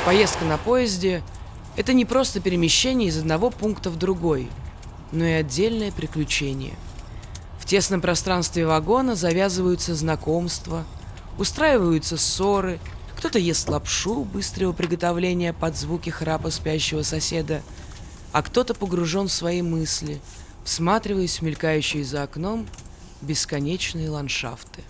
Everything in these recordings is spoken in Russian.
Поездка на поезде – это не просто перемещение из одного пункта в другой, но и отдельное приключение. В тесном пространстве вагона завязываются знакомства, устраиваются ссоры, кто-то ест лапшу быстрого приготовления под звуки храпа спящего соседа, а кто-то погружен в свои мысли, всматриваясь в мелькающие за окном бесконечные ландшафты.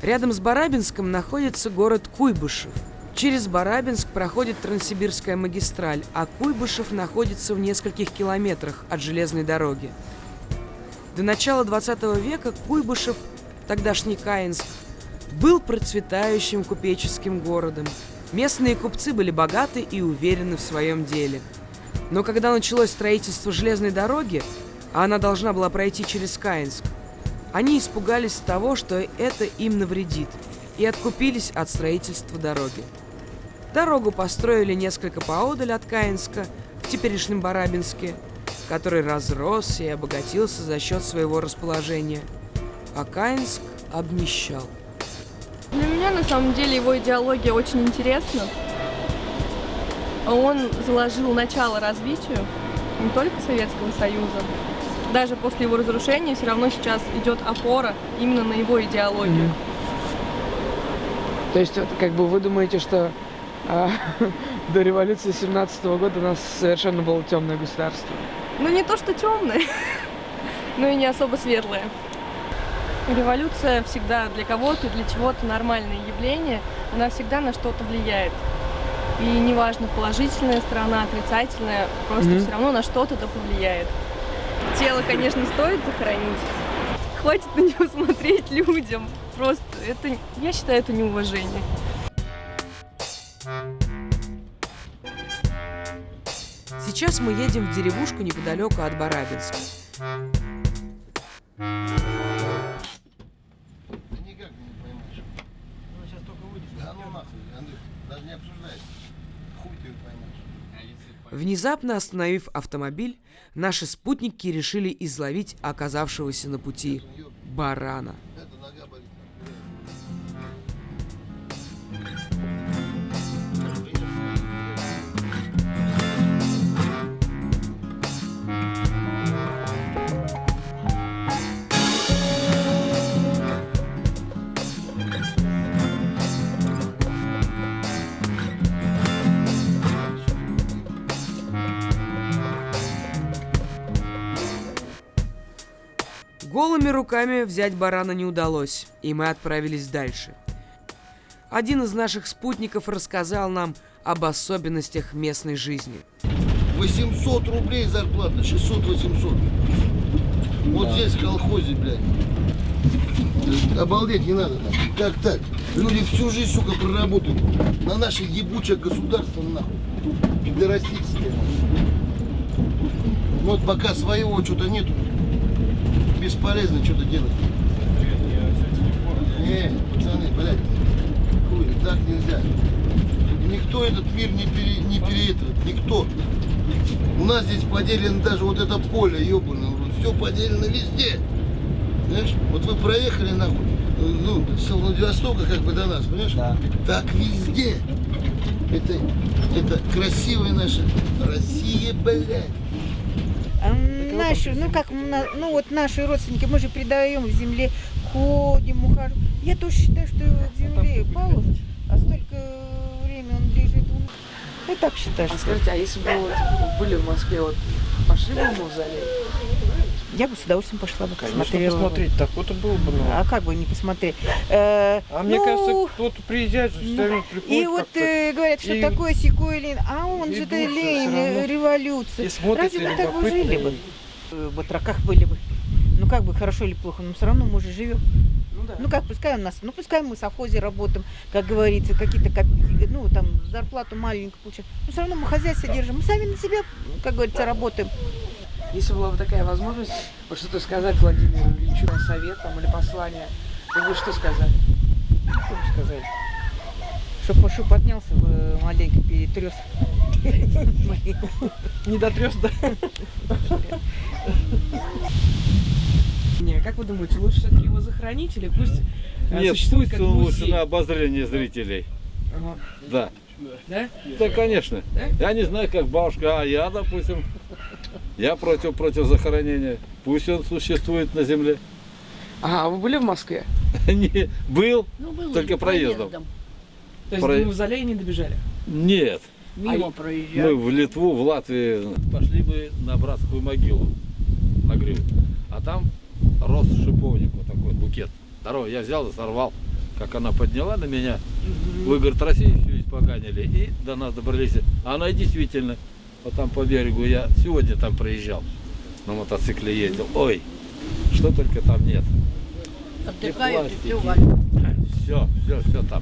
Рядом с Барабинском находится город Куйбышев. Через Барабинск проходит Транссибирская магистраль, а Куйбышев находится в нескольких километрах от железной дороги. До начала 20 века Куйбышев, тогдашний Каинск, был процветающим купеческим городом. Местные купцы были богаты и уверены в своем деле. Но когда началось строительство железной дороги, а она должна была пройти через Каинск, они испугались того, что это им навредит, и откупились от строительства дороги. Дорогу построили несколько поодаль от Каинска, в теперешнем Барабинске, который разросся и обогатился за счет своего расположения, а Каинск обнищал. Для меня, на самом деле, его идеология очень интересна. Он заложил начало развитию не только Советского Союза. Даже после его разрушения все равно сейчас идет опора именно на его идеологию. То есть, как бы вы думаете, что до революции 17-го года у нас совершенно было темное государство? Ну, не то, что темное, но и не особо светлое. Революция всегда для кого-то, для чего-то нормальное явление, она всегда на что-то влияет. И неважно, положительная сторона, отрицательная, просто все равно на что-то да повлияет. Тело, конечно, стоит захоронить. Хватит на него смотреть людям. Просто это, я считаю, это неуважение. Сейчас мы едем в деревушку неподалеку от Барабинска. Внезапно остановив автомобиль, наши спутники решили изловить оказавшегося на пути барана. Голыми руками взять барана не удалось, и мы отправились дальше. Один из наших спутников рассказал нам об особенностях местной жизни. 800 рублей зарплата, 600-800. Вот здесь в колхозе, блядь. Обалдеть не надо. Как так? Люди всю жизнь, сука, проработают на наше ебучее государство, нахуй. Пидорастическое. Вот пока своего что-то нету, бесполезно что-то делать. Не, пацаны, блядь, хуй, так нельзя. Никто этот мир не переэтывает, никто. У нас здесь поделено даже вот это поле, ебаное, все поделено везде. Знаешь, вот вы проехали нахуй, ну, с Владивостока как бы до нас, понимаешь? Да. Так везде. Это красивая наша Россия, блядь. Наши, вот наши родственники, мы же предаем земле, ходим, ухаживаем. Я тоже считаю, что его к земле положат, а столько времени он лежит. Я так считаю. А скажите, а если бы были в Москве, вот пошли бы в мавзолей? Я бы с удовольствием пошла бы. Конечно, посмотреть, так вот и было бы. Ну. А как бы не посмотреть? Мне кажется, кто-то приезжает, все приходит. И вот говорят, что такое секой Ленин, а он же Ленин, революция. Разве мы так бы жили бы? В батраках были бы. Ну как бы хорошо или плохо, но все равно мы же живем. да. Ну как, пускай у нас, ну пускай мы в совхозе работаем, как говорится, какие-то копейки, ну там зарплату маленькую получаем. Но все равно мы хозяйство держим, мы сами на себя, как говорится, работаем. Если была бы такая возможность, вот что-то сказать Владимиру Ильичу, советом или послание, вы бы что сказали? Что бы сказать? Чтоб Пашу поднялся, маленько перетрес. Не дотрёс, да? Не, как вы думаете, лучше все-таки его захоронить или пусть Нет, существует пусть как он лучше музей? на обозрение зрителей. Ага. Да. Да? Да, конечно. Да? Я не знаю, как бабушка, а я, допустим, я против захоронения. Пусть он существует на земле. Ага, а вы были в Москве? Не, был, Ну, было только проездом. То есть Про- до мавзолея не добежали? Нет. Мимо А проезжали. Мы в Литву, в Латвию пошли бы на братскую могилу, на гребень. А там рос шиповник, вот такой букет. Здорово, я взял и сорвал. Как она подняла на меня, вы, говорит, Россию все испоганили. И до нас добрались. А она и действительно, вот там по берегу, я сегодня там проезжал, на мотоцикле ездил. Ой, что только там нет. Отдыхают и пластики. все валят. Все там.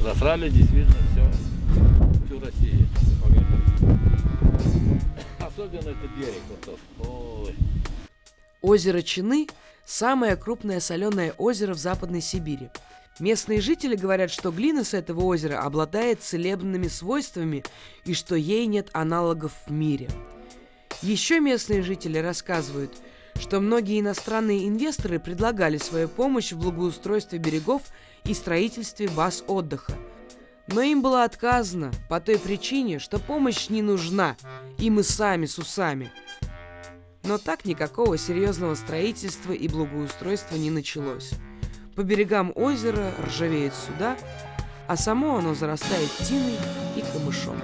Засрали действительно всю Россию. Особенно этот берег вот тот. Ой. Озеро Чины – самое крупное соленое озеро в Западной Сибири. Местные жители говорят, что глина с этого озера обладает целебными свойствами и что ей нет аналогов в мире. Еще местные жители рассказывают, что многие иностранные инвесторы предлагали свою помощь в благоустройстве берегов и строительстве баз отдыха. Но им было отказано по той причине, что помощь не нужна, и мы сами с усами. Но так никакого серьезного строительства и благоустройства не началось. По берегам озера ржавеют суда, а само оно зарастает тиной и камышом.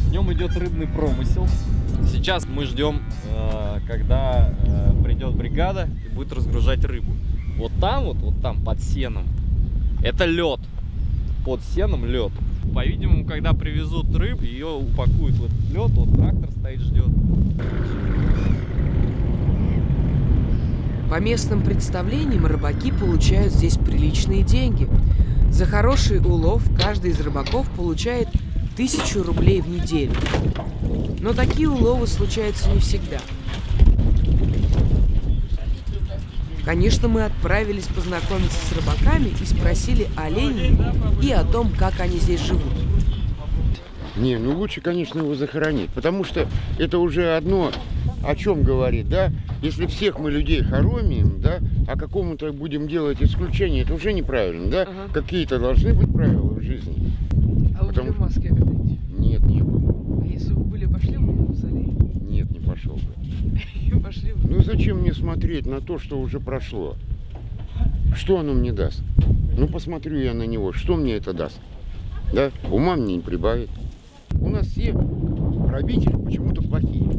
В нем идет рыбный промысел. Сейчас мы ждем, когда придет бригада и будет разгружать рыбу. Вот там под сеном, это лед. Под сеном лед. По-видимому, когда привезут рыбу, ее упакуют в этот лед, вот трактор стоит, ждет. По местным представлениям рыбаки получают здесь приличные деньги. За хороший улов каждый из рыбаков получает 1000 рублей в неделю. Но такие уловы случаются не всегда. Конечно, мы отправились познакомиться с рыбаками и спросили о Ленине и о том, как они здесь живут. Не, ну лучше, конечно, его захоронить, потому что это уже одно о чем говорит, да? Если всех мы людей хороним, да, а какому-то будем делать исключение, это уже неправильно, да? Ага. Какие-то должны быть правила в жизни. А вы были в Москве когда-нибудь? Нет, не было. А если бы были, пошли бы в мавзолей? Нет, не пошел бы. Пошли бы. Ну зачем мне смотреть на то, что уже прошло? Что оно мне даст? Ну посмотрю я на него, что мне это даст? Да? Ума мне не прибавит. У нас все правители почему-то плохие.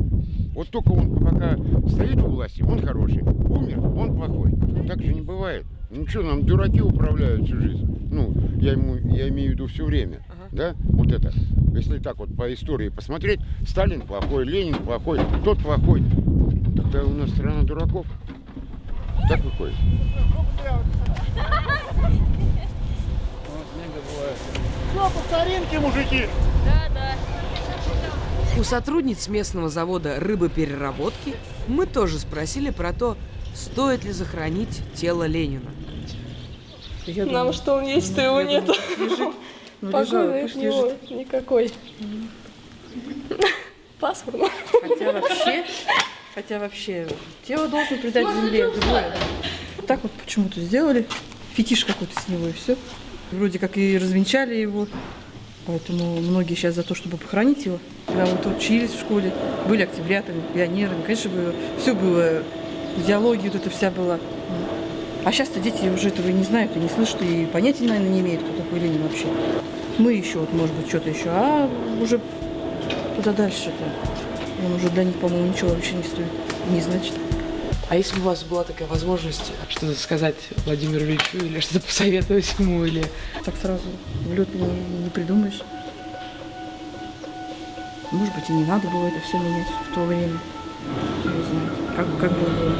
Вот только он пока стоит у власти, он хороший. Умер, он плохой. Так же не бывает. Ну что, нам дураки управляют всю жизнь. Ну, я имею в виду все время. Да? Вот это. Если так вот по истории посмотреть, Сталин плохой, Ленин плохой, тот плохой. Тогда у нас страна дураков. Так выходит. Все по старинке, мужики. У сотрудниц местного завода рыбопереработки мы тоже спросили про то, стоит ли захоронить тело Ленина. Нам что он есть, что его нет. Погоды от него никакой. Пасмурно. Хотя вообще, тело должно придать земле живое. Вот так вот почему-то сделали. Фетиш какой-то с него и все. Вроде как и развенчали его. Поэтому многие сейчас за то, чтобы похоронить его. Когда вот учились в школе, были октябрятами, пионерами. Конечно, все было, идеология вот эта вся была. А сейчас-то дети уже этого и не знают, и не слышат, и понятия, наверное, не имеют, кто такой Ленин вообще. Мы еще, вот, может быть, что-то еще, а уже куда дальше-то? Он уже для них, по-моему, ничего вообще не стоит, не значит. А если бы у вас была такая возможность что-то сказать Владимиру Ильичу или что-то посоветовать ему, или... Так сразу в лед не придумаешь. Может быть, и не надо было это все менять в то время. Кто знает, как было.